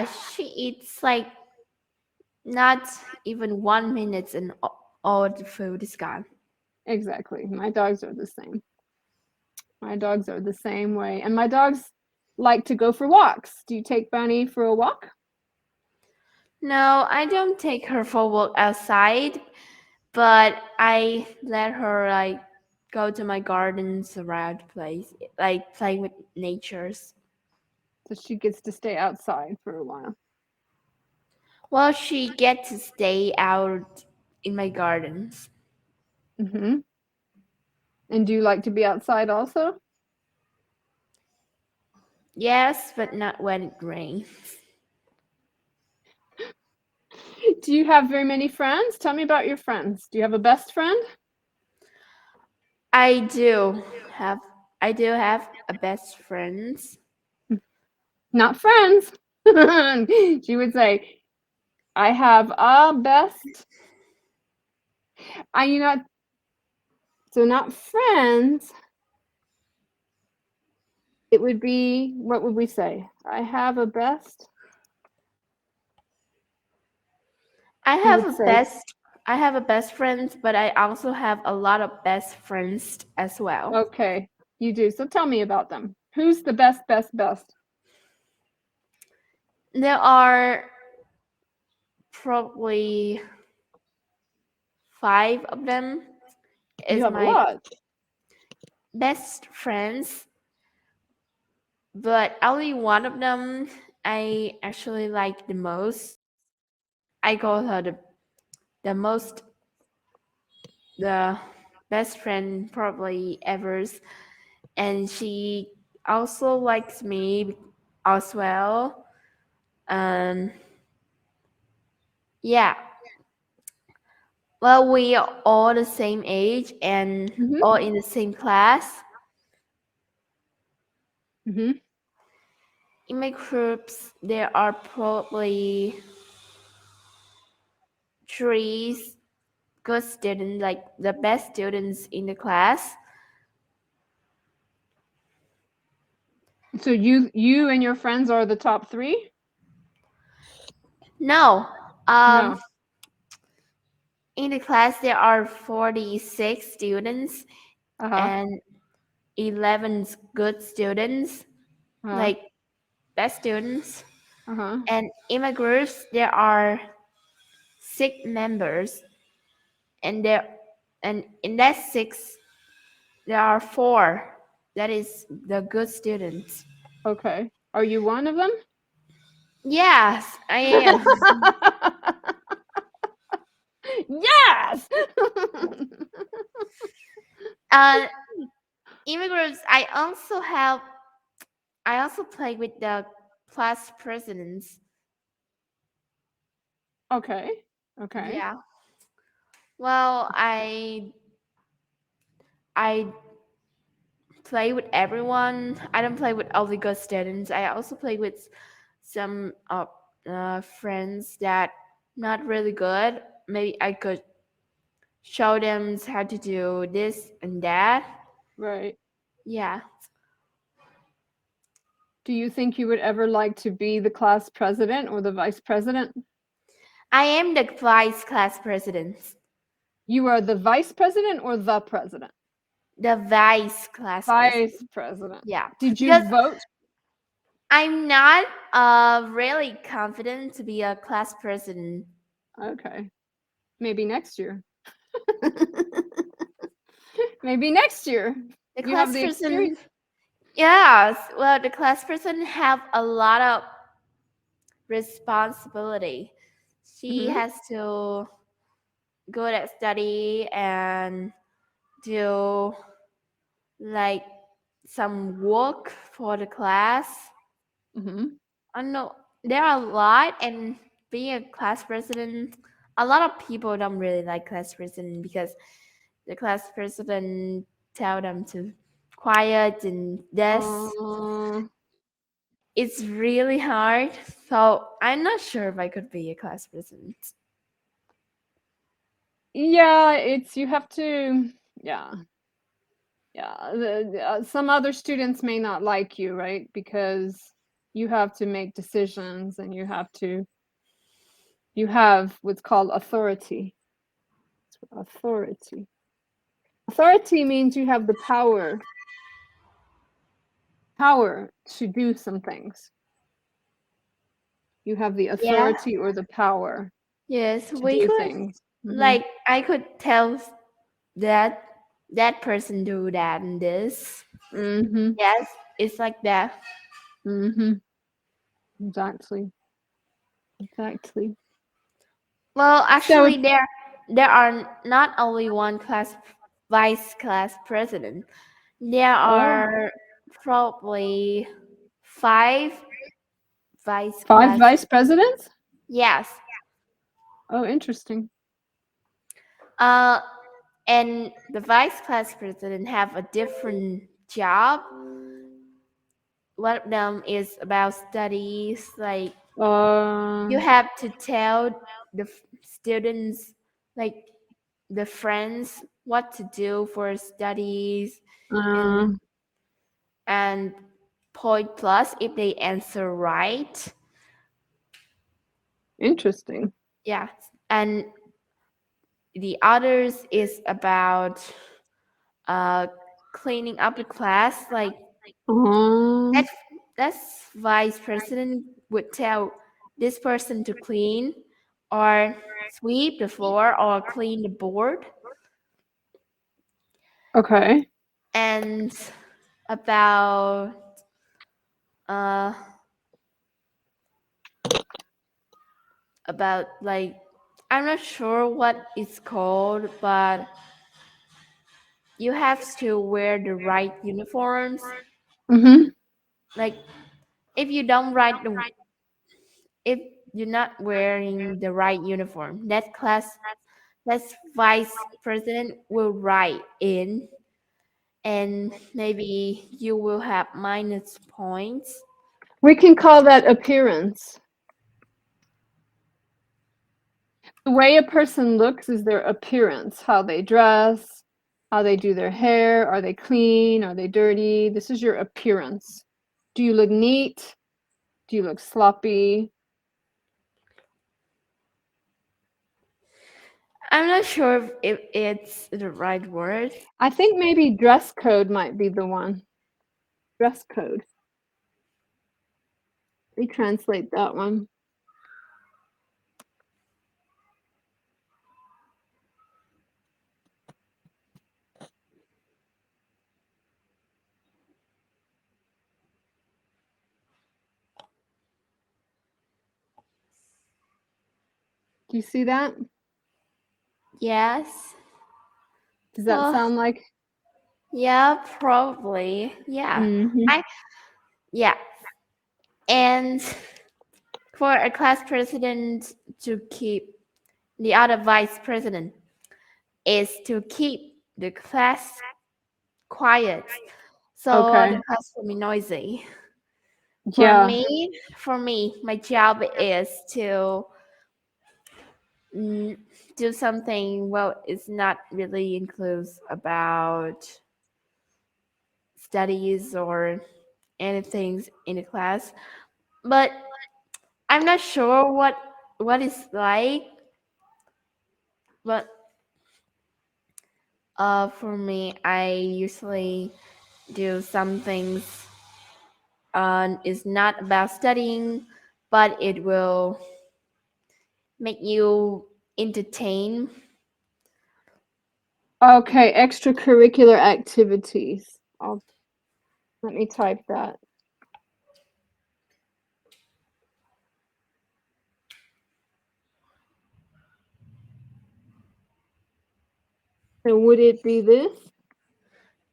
Yeah, she eats like not even 1 minute and all the food is gone. Exactly. My dogs are the same. My dogs are the same way. And my dogs like to go for walks. Do you take Bunny for a walk? No, I don't take her for a walk outside, but I let her like go to my gardens around the place, like play with natures. So she gets to stay outside for a while. Well, she gets to stay out in my gardens. Hmm. And do you like to be outside also? Yes, but not when it rains. Do you have very many friends? Tell me about your friends. Do you have a best friend? I do have I do have a best friends. Not friends. She would say, I have a best. You know, so not friends. It would be, what would we say? I have a best. I You have would a say, best I have a best friends, but I also have a lot of best friends as well. okay, you do. So tell me about them. Who's the best, best, best? There are probably five of them You is have a my lot. best friends, but only one of them I actually like the most. I call her the most the best friend probably ever, and she also likes me as well. Um, yeah. Well, we are all the same age and Hmm. all in the same class. Hmm. In my groups, there are probably three good students, like the best students in the class. So you and your friends are the top three? No, um, No. in the class there are 46 students Uh-huh. and 11 good students, Uh-huh. like best students. Uh-huh. And in my groups there are 6 members, and there and in that six there are four that is the good students. Okay. Are you one of them? Yes, I am. Yes. uh Immigrants, I also play with the class presidents. Okay. Okay. Yeah. Well, I play with everyone. I don't play with only good students. I also play with some friends that not really good. Maybe I could show them how to do this and that. Right. Yeah. Do you think you would ever like to be the class president or the vice president? I am the vice class president. You are the vice president or the president? The vice class Vice president. president. Yeah. Did you Because vote? I'm not really confident to be a class president. Okay. Maybe next year. Maybe next year. The You have class the president, experience. yes, well, the class president have a lot of responsibility. She Hmm. has to go to study and do like some work for the class. Hmm. I know there are a lot, and being a class president, a lot of people don't really like class president because the class president tell them to quiet and this. Uh, It's really hard. So I'm not sure if I could be a class president. yeah, it's you have to. Yeah, yeah. Some other students may not like you, right? Because you have to make decisions and you have what's called authority. Authority. Authority means you have the power to do some things. You have the Yeah. authority or the power Yes, to we do could things. Hmm. like I could tell that that person do that and this. Hmm. Yes, it's like that. Hmm. Exactly. Exactly. Well, So, actually, there are not only one class vice class president. There oh, are probably five vice five class. vice presidents? Yes. Oh, interesting. Uh, and the vice class president have a different job. One of them is about studies, like Uh, you have to tell the students, like the friends, what to do for studies, and uh, and point plus if they answer right. interesting. Yeah, and the others is about uh cleaning up the class, like Uh, that that's vice president would tell this person to clean or sweep the floor or clean the board. okay. And about uh like I'm not sure what it's called, but you have to wear the right uniforms. Hmm. Like if you don't write the if you're not wearing the right uniform, that vice president will write in, and maybe you will have minus points. We can call that appearance. The way a person looks is their appearance, how they dress, how they do their hair. Are they clean? Are they dirty? This is your appearance. Do you look neat? Do you look sloppy? I'm not sure if it's the right word. I think maybe dress code might be the one. Dress code. We translate that one. Do you see that? Yes. Does that Well, sound like? yeah, probably. Yeah. Hmm. I yeah. And for a class president to keep the other vice president is to keep the class quiet. So the Okay. class will be noisy. Yeah. For me, my job is to mm, do something. Well, it's not really includes about studies or anything in the class, but I'm not sure what it's like. But for me, I usually do some things. It's not about studying, but it will make you entertain. Okay. Extracurricular activities. Let me type that. So would it be this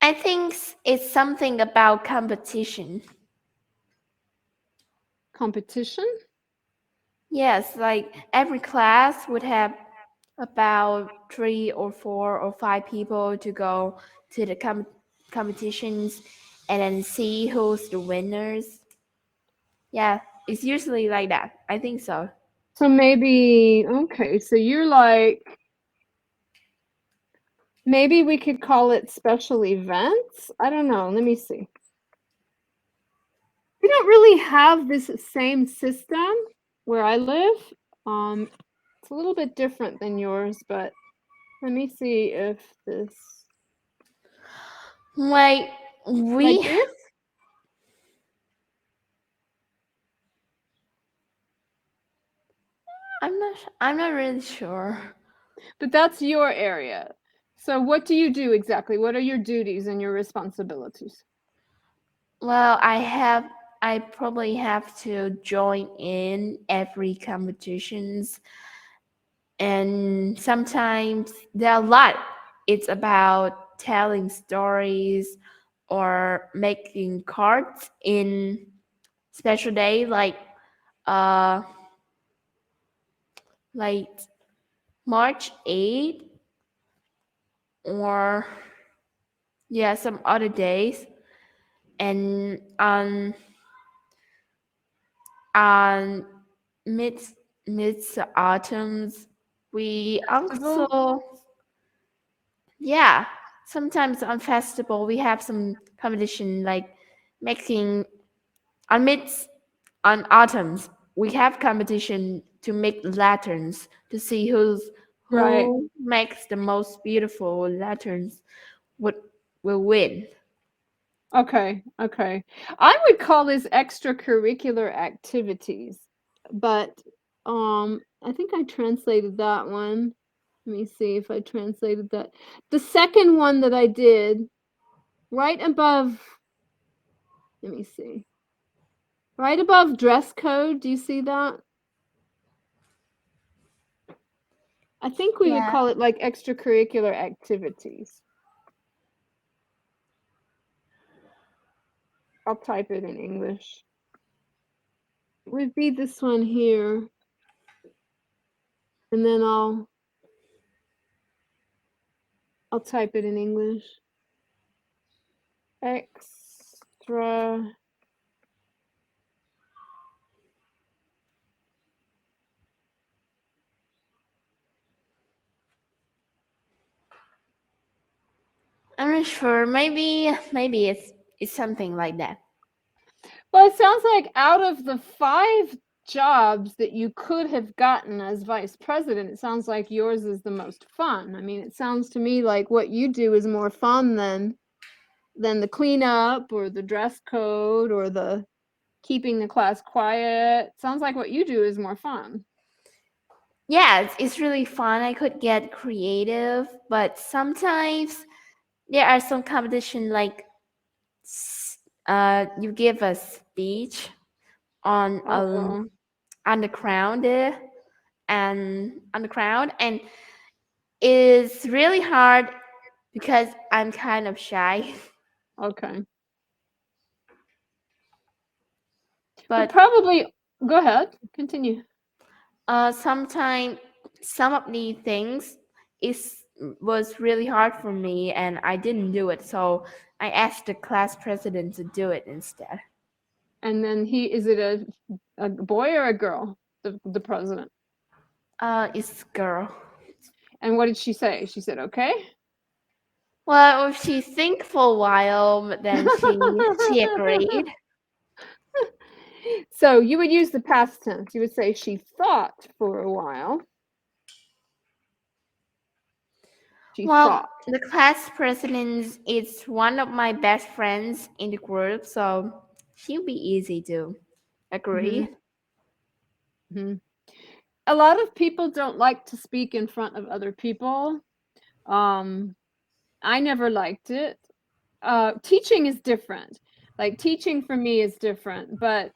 I think it's something about competition. competition? Yes, like every class would have about 3 or 4 or 5 people to go to the competitions and then see who's the winners. Yeah, it's usually like that. I think so. So maybe, okay, so you're like, maybe we could call it special events? I don't know. Let me see. We don't really have this same system where I live. It's a little bit different than yours, but let me see if this Like like we, this. I'm not really sure. But that's your area. So what do you do exactly? What are your duties and your responsibilities? Well, I probably have to join in every competitions, and sometimes there are a lot. It's about telling stories or making cards in special day uh like March 8th, or yeah, some other days. And on mid mid autumns we Festival? also, yeah, sometimes on festival we have some competition like making on mid on autumns we have competition to make lanterns to see Right. who makes the most beautiful lanterns would will win. Okay, okay. I would call this extracurricular activities, but I think I translated that one. Let me see if I translated that. The second one that I did, right above, let me see. Right above dress code, do you see that? I think we would Yeah. call it like extracurricular activities. I'll type it in English. Would be this one here, and then I'll type it in English. Extra. I'm not sure. Maybe it's something like that. Well, it sounds like out of the 5 jobs that you could have gotten as vice president, it sounds like yours is the most fun. I mean, it sounds to me like what you do is more fun than the cleanup or the dress code or the keeping the class quiet. Sounds like what you do is more fun. Yeah, it's really fun. I could get creative, but sometimes there are some competition like you give a speech on Oh, on the crown there, and on the crown, and it's really hard because I'm kind of shy. okay. But But probably go ahead, continue. sometimes some of the things is was really hard for me, and I didn't do it. So I asked the class president to do it instead. And then is it a boy or a girl? The president. It's girl. And what did she say? She said, okay. Well, she think for a while, but then she agreed. So you would use the past tense. You would say she thought for a while. She Well, thought. the class president is one of my best friends in the group, so she'll be easy to agree. Hmm. Hmm. A lot of people don't like to speak in front of other people. Um, I never liked it. Teaching is different. Like teaching for me is different, but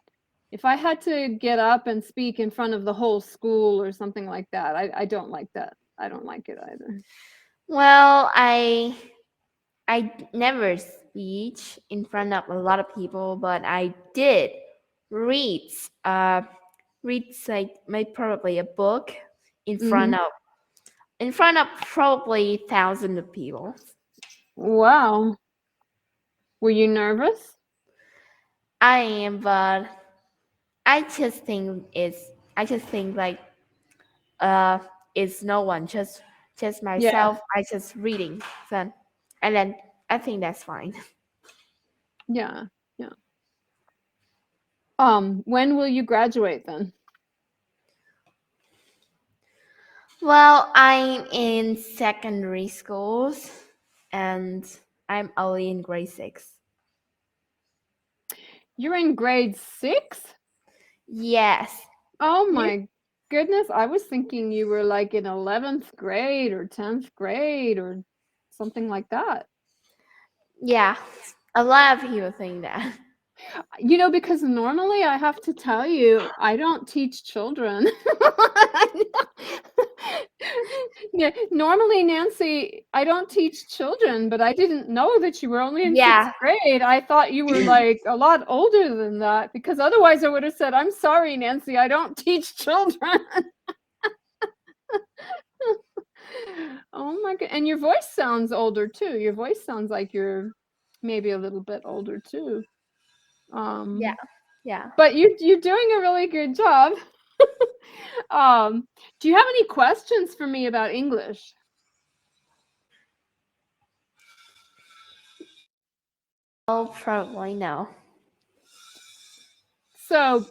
if I had to get up and speak in front of the whole school or something like that, I don't like that. I don't like it either. Well, I never speak in front of a lot of people, but I did read uh read like maybe probably a book in front Hmm. of in front of probably thousands of people. Wow. Were you nervous? I am, but I just think like uh it's no one, just Yeah. myself. I just reading, so and then I think that's fine. Yeah. Yeah. When will you graduate then? Well, I'm in secondary schools and I'm only in grade 6. You're in grade 6? Yes. Oh You? my goodness, I was thinking you were like in 11th grade or 10th grade or something like that. Yeah. A lot of people think that. Because normally I have to tell you, I don't teach children. Yeah, normally, Nancy, I don't teach children, but I didn't know that you were only in 6th Yeah. grade. I thought you were like a lot older than that because otherwise I would have said, I'm sorry, Nancy, I don't teach children. Oh my god. And your voice sounds older too. Your voice sounds like you're maybe a little bit older too. Yeah. Um, Yeah. but you're doing a really good job. Um, do you have any questions for me about English? Oh, probably no. So,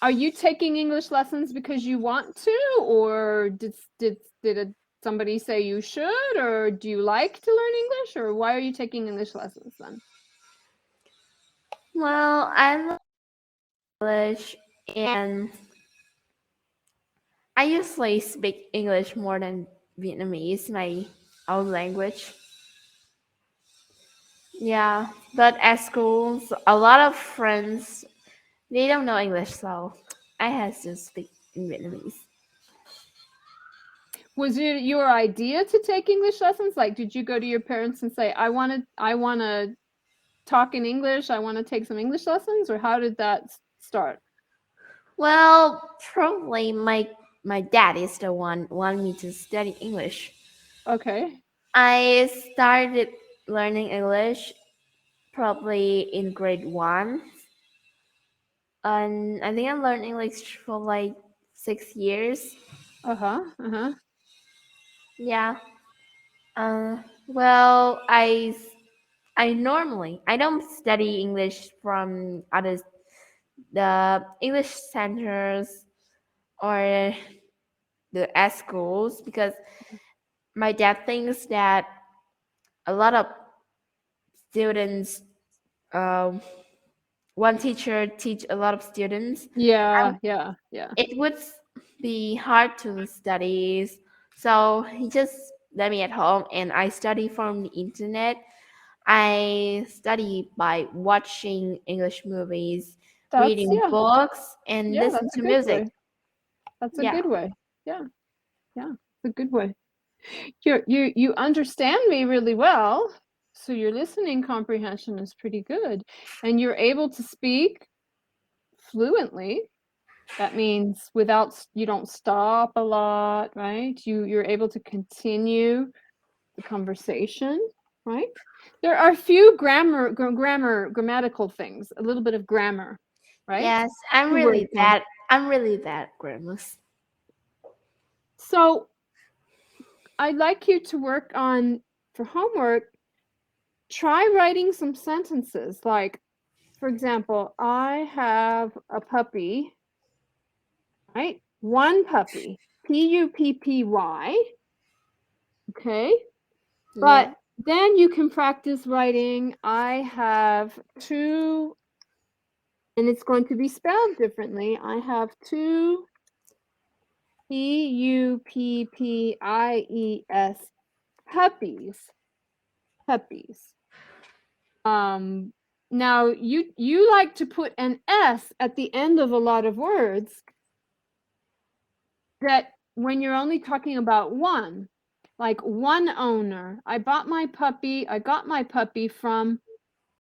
are you taking English lessons because you want to, or did somebody say you should, or do you like to learn English, or why are you taking English lessons then? Well, I love English and I usually speak English more than Vietnamese, my own language. Yeah, but at schools, a lot of friends they don't know English, so I have to speak in Vietnamese. Was it your idea to take English lessons? Like, did you go to your parents and say, I want to talk in English, I want to take some English lessons, or how did that start? Well, probably my dad is the one wanting me to study English. Okay. I started learning English probably in grade 1, and I think I learned English for like 6 years. Uh-huh. Uh-huh. Yeah. Well, I don't study English from other the English centers or the at schools because my dad thinks that a lot of students, um, one teacher teach a lot of students. Yeah, yeah, yeah. It would be hard to study, so he just let me at home and I study from the internet. I study by watching English movies, That's reading yeah. books, and Yeah, listen that's a to good music. way. That's a Yeah. good way. Yeah, yeah. It's a good way. You understand me really well, so your listening comprehension is pretty good, and you're able to speak fluently. That means you don't stop a lot, right? You're able to continue the conversation, right? There are a few grammatical things, a little bit of grammar, right? Yes, I'm To work really on. bad. I'm really bad at grammar. So I'd like you to work on for homework, try writing some sentences. Like, for example, I have a puppy, right? One puppy, Puppy. Okay. Yeah. But then you can practice writing, I have two, and it's going to be spelled differently. I have two Puppies, puppies, puppies. Now you like to put an S at the end of a lot of words that when you're only talking about one, like one owner. I got my puppy from